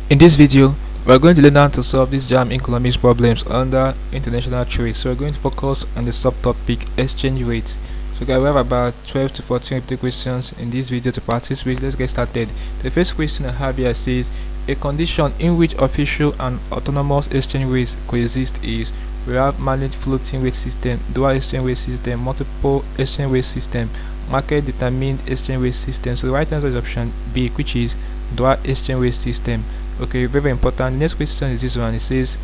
In this video, we're going to learn how to solve these JAMB economics problems under international trade. So we're going to focus on the subtopic exchange rates. So guys, we have about 12 to 14 repeated questions in this video to practice with. Let's get started. The first question I have here says, a condition in which official and autonomous exchange rates coexist is: we have managed floating rate system, dual exchange rate system, multiple exchange rate system, market determined exchange rate system. So the right answer is option B, which is dual exchange rate system. Okay, very important. Next question is this one. It says,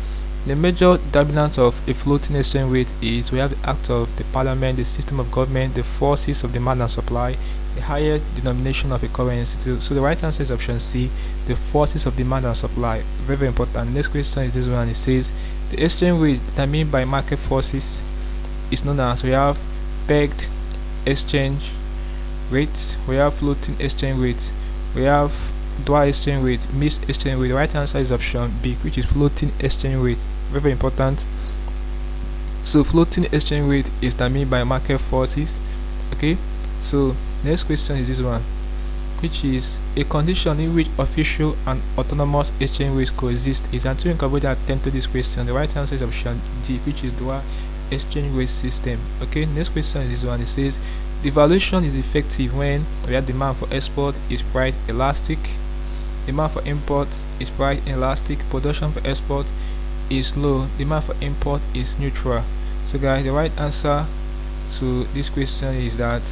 the major determinant of a floating exchange rate is: we have the act of the parliament, the system of government, the forces of demand and supply, the higher denomination of a currency. So the right answer is option C, the forces of demand and supply. Very important. Next question is this one. It says, the exchange rate determined by market forces is known as: we have pegged exchange rates, we have floating exchange rates, we have dual exchange rate, mixed exchange rate. The right answer is option B, which is floating exchange rate. Very important. So floating exchange rate is determined by market forces. Okay, so next question is this one, which is a condition in which official and autonomous exchange rates coexist is. And to incorporate the attempt to this question, the right answer is option D, which is dual exchange rate system. Okay, next question is this one. It says, devaluation is effective when we have demand for export is price elastic, demand for import is price inelastic, production for export is low, demand for import is neutral. So guys, the right answer to this question is that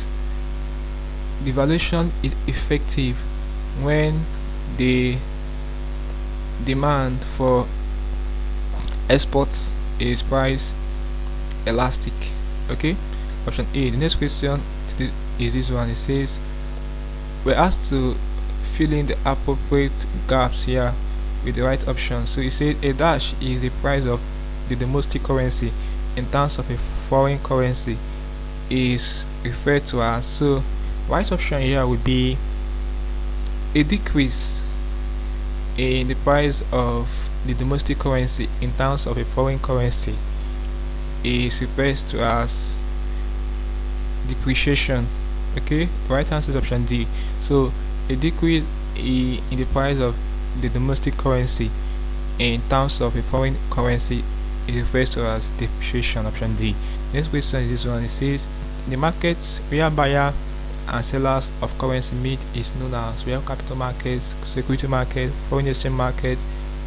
devaluation is effective when the demand for exports is price elastic. Okay, option A. The next question is this one. It says, we're asked to fill in the appropriate gaps here with the right option. So it said a dash is the price of the domestic currency in terms of a foreign currency is referred to as. So right option here would be a decrease in the price of the domestic currency in terms of a foreign currency is referred to as depreciation. Okay, the right answer is option D. So a decrease in the price of the domestic currency in terms of a foreign currency is referred to as depreciation. Option D. Next question is this one. It says, the markets where buyer and sellers of currency meet is known as: we have capital markets, security market, foreign exchange market,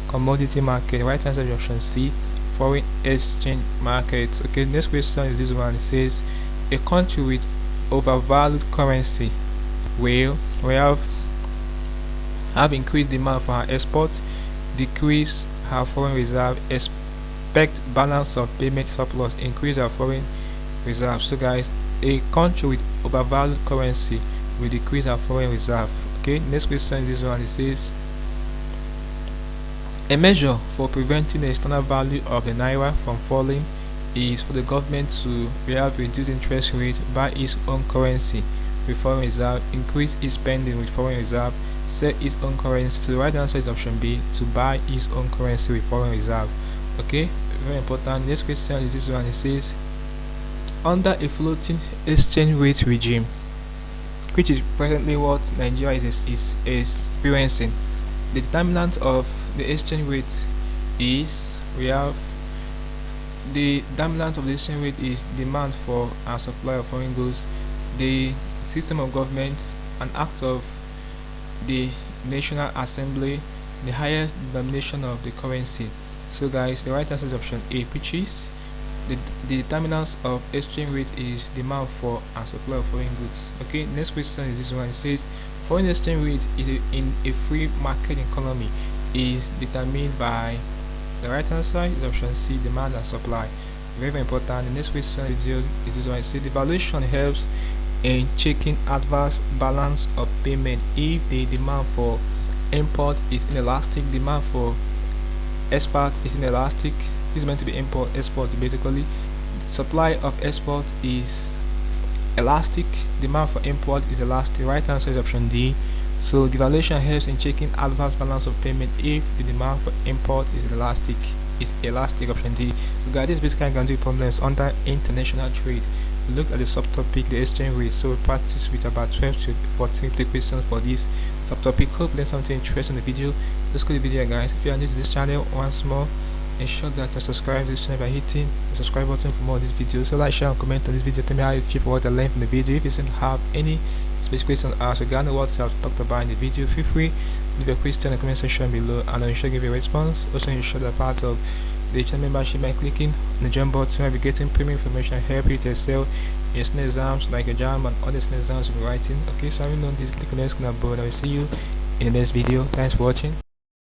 commodity market. The right answer is option C, foreign exchange market. Okay, next question is this one. It says, a country with overvalued currency will have increased demand for our exports, decrease our foreign reserve, expect balance of payment surplus, increase our foreign reserve. So guys, a country with overvalued currency will decrease our foreign reserve. Okay, next question is this one. It says, a measure for preventing the external value of the naira from falling is for the government to reduce interest rate, buy its own currency with foreign reserve, increase its spending with foreign reserve, sell its own currency. So the right answer is option B, to buy its own currency with foreign reserve. Okay, very important. Next question is this one. It says, under a floating exchange rate regime, which is presently what Nigeria is experiencing, the determinant of the exchange rate is: we have the dominant of the exchange rate is demand for and supply of foreign goods, the system of government, an act of the National Assembly, the highest denomination of the currency. So guys, the right answer is option A, which is the determinants of exchange rate is demand for and supply of foreign goods. Okay, next question is this one. It says, foreign exchange rate is in a free market economy is determined by. The right answer is option C, demand and supply. Very important. The next question is this one. It says, the valuation helps in checking adverse balance of payment if the demand for import is inelastic, demand for export is inelastic. This is meant to be import export basically. The supply of export is elastic, demand for import is elastic. Right answer is option D. So devaluation helps in checking adverse balance of payment if the demand for import is elastic. Option D. So guys, this basically can do problems under international trade. look at the subtopic, the exchange rate. So we practice with about 12 to 14 questions for this subtopic. Hope you learned something interesting in the video. Let's go to the video, guys. If you are new to this channel, once more, ensure that you subscribe to this channel by hitting the subscribe button for more of these videos. So like, share, and comment on this video. Tell me how you feel for what I learned from the video. If you still have any specific questions asked regarding what I've talked about in the video, feel free to leave a question in the comment section below, and I'll sure give you a response. Also, ensure that part of the channel membership by clicking on the JAMB button. I'll be getting premium information help you to excel in your exams like a JAMB and other exams you'll be writing. Okay, so having done this, click on the screen above, and I will see you in the next video. Thanks for watching.